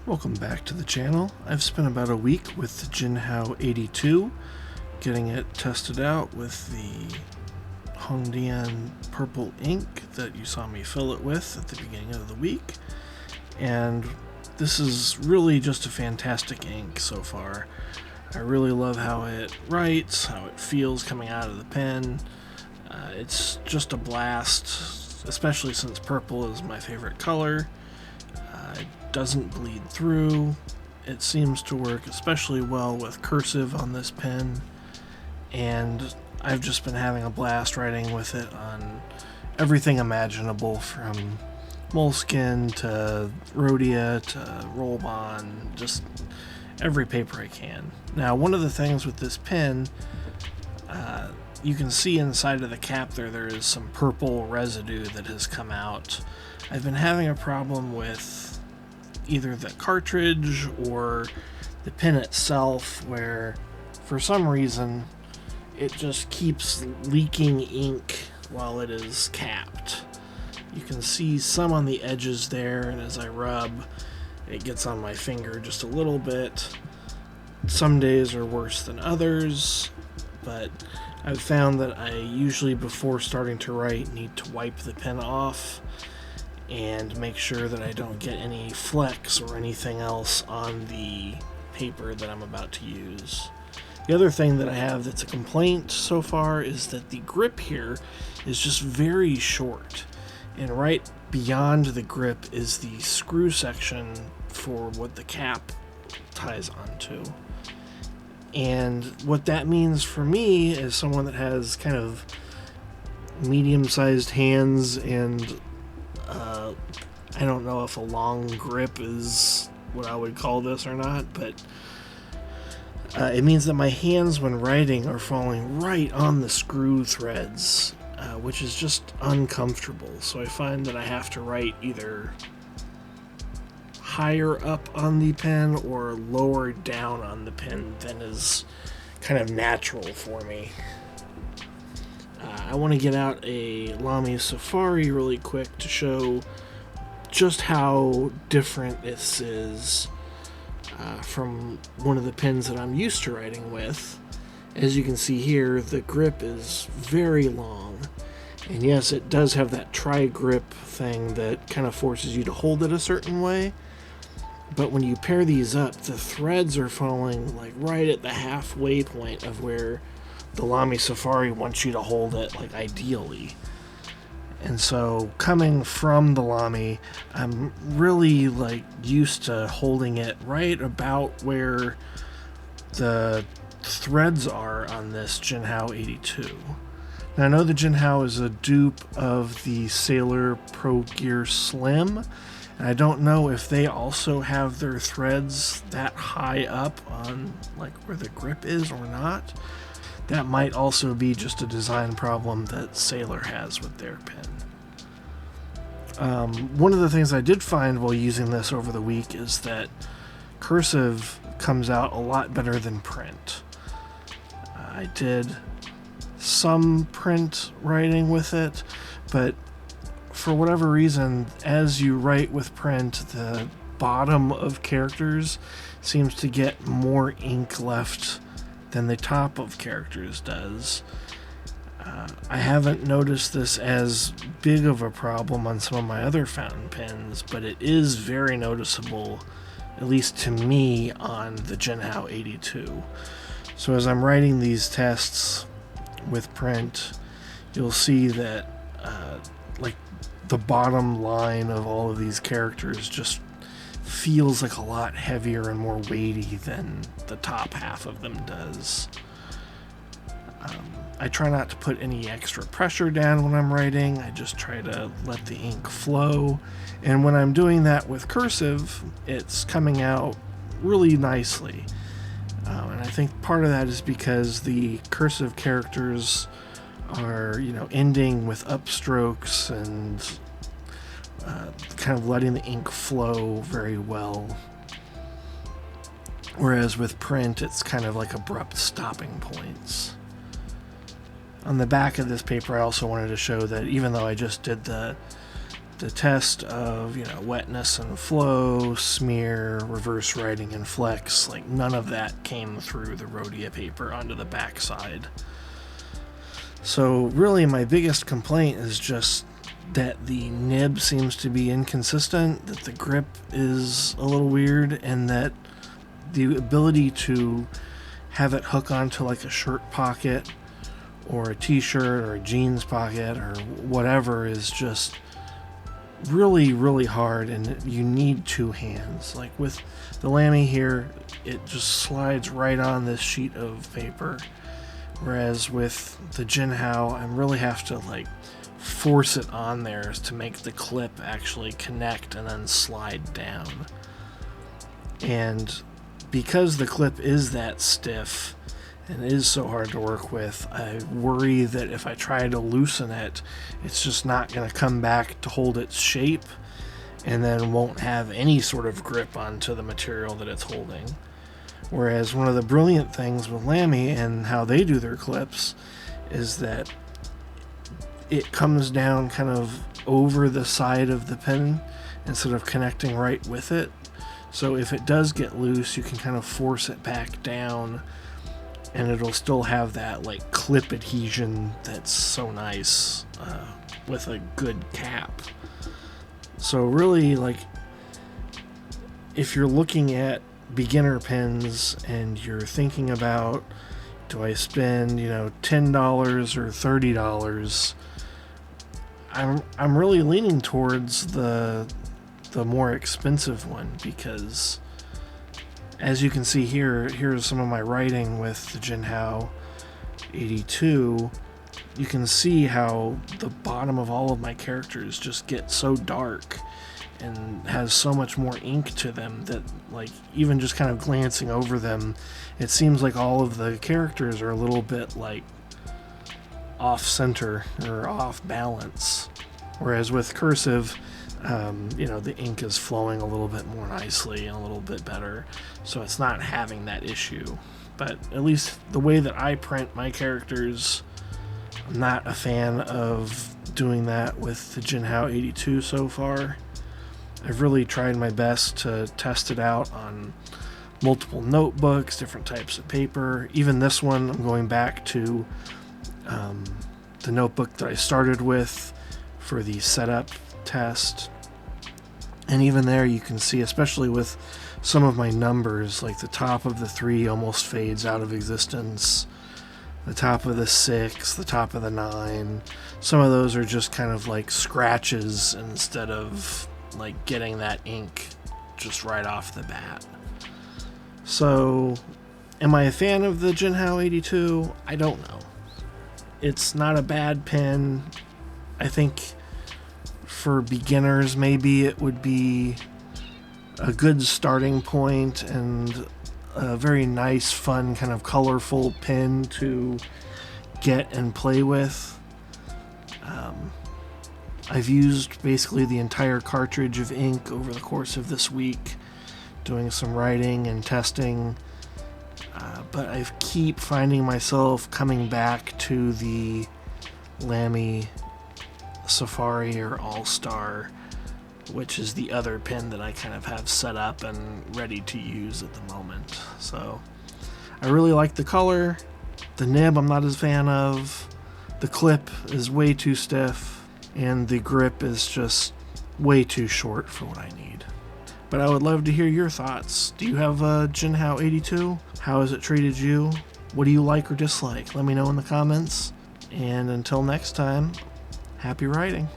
Welcome back to the channel. I've spent about a week with the Jinhao 82, getting it tested out with the Hongdian purple ink that you saw me fill it with at the beginning of the week. And this is really just a fantastic ink so far. I really love how it writes, how it feels coming out of the pen. It's just a blast, especially since purple is my favorite color. It doesn't bleed through. It seems to work especially well with cursive on this pen, and I've just been having a blast writing with it on everything imaginable, from Moleskine to Rhodia to Roll-On, just every paper I can. Now, one of the things with this pen, you can see inside of the cap there is some purple residue that has come out. I've been having a problem with either the cartridge or the pen itself, where for some reason it just keeps leaking ink while it is capped. You can see some on the edges there, and as I rub, it gets on my finger just a little bit. Some days are worse than others, but I've found that I usually, before starting to write, need to wipe the pen off and make sure that I don't get any flecks or anything else on the paper that I'm about to use. The other thing that I have that's a complaint so far is that the grip here is just very short, and right beyond the grip is the screw section for what the cap ties onto. And what that means for me, as someone that has kind of medium-sized hands, and I don't know if a long grip is what I would call this or not, but it means that my hands when writing are falling right on the screw threads, which is just uncomfortable. So I find that I have to write either higher up on the pen or lower down on the pen than is kind of natural for me. I want to get out a Lamy Safari really quick to show just how different this is from one of the pens that I'm used to writing with. As you can see here, the grip is very long, and yes, it does have that tri-grip thing that kind of forces you to hold it a certain way, but when you pair these up, the threads are falling like right at the halfway point of where the Lamy Safari wants you to hold it, like ideally. And so coming from the Lamy, I'm really like used to holding it right about where the threads are on this Jinhao 82. Now, I know the Jinhao is a dupe of the Sailor Pro Gear Slim, and I don't know if they also have their threads that high up on like where the grip is or not. That might also be just a design problem that Sailor has with their pen. One of the things I did find while using this over the week is that cursive comes out a lot better than print. I did some print writing with it, but for whatever reason, as you write with print, the bottom of characters seems to get more ink left than the top of characters does. I haven't noticed this as big of a problem on some of my other fountain pens, but it is very noticeable, at least to me, on the Jinhao 82. So as I'm writing these tests with print, you'll see that like the bottom line of all of these characters just feels like a lot heavier and more weighty than the top half of them does. I try not to put any extra pressure down when I'm writing. I just try to let the ink flow. And when I'm doing that with cursive, it's coming out really nicely. And I think part of that is because the cursive characters are, ending with upstrokes and kind of letting the ink flow very well. Whereas with print, it's kind of like abrupt stopping points. On the back of this paper, I also wanted to show that even though I just did the the test of, wetness and flow, smear, reverse writing, and flex, like none of that came through the Rhodia paper onto the backside. So really my biggest complaint is just that the nib seems to be inconsistent, that the grip is a little weird, and that the ability to have it hook onto like a shirt pocket or a t-shirt or a jeans pocket or whatever is just really, really hard, and you need two hands. Like with the Lamy here, it just slides right on this sheet of paper, whereas with the Jinhao, I really have to like force it on there to make the clip actually connect and then slide down. And because the clip is that stiff and is so hard to work with, I worry that if I try to loosen it, it's just not going to come back to hold its shape, and then won't have any sort of grip onto the material that it's holding. Whereas one of the brilliant things with Lamy and how they do their clips is that it comes down kind of over the side of the pen instead of connecting right with it. So if it does get loose, you can kind of force it back down, and it'll still have that like clip adhesion that's so nice with a good cap. So really, like, if you're looking at beginner pens and you're thinking about, do I spend $10 or $30, I'm really leaning towards the more expensive one, because as you can see here's some of my writing with the Jinhao 82. You can see how the bottom of all of my characters just get so dark and has so much more ink to them that, like, even just kind of glancing over them, it seems like all of the characters are a little bit like off center or off balance. Whereas with cursive, the ink is flowing a little bit more nicely and a little bit better, so it's not having that issue. But at least the way that I print my characters, I'm not a fan of doing that with the Jinhao 82 so far. I've really tried my best to test it out on multiple notebooks, different types of paper. Even this one, I'm going back to the notebook that I started with for the setup test. And even there you can see, especially with some of my numbers, like the top of the 3 almost fades out of existence, the top of the 6, the top of the 9, some of those are just kind of like scratches instead of like getting that ink just right off the bat. So am I a fan of the Jinhao 82? I don't know. It's not a bad pen. I think for beginners, maybe it would be a good starting point and a very nice, fun, kind of colorful pen to get and play with. I've used basically the entire cartridge of ink over the course of this week, doing some writing and testing, but I keep finding myself coming back to the Lamy Safari or All-Star, which is the other pen that I kind of have set up and ready to use at the moment. So I really like the color. The nib I'm not a fan of. The clip is way too stiff, and the grip is just way too short for what I need. But I would love to hear your thoughts. Do you have a Jinhao 82? How has it treated you? What do you like or dislike? Let me know in the comments. And until next time, happy writing.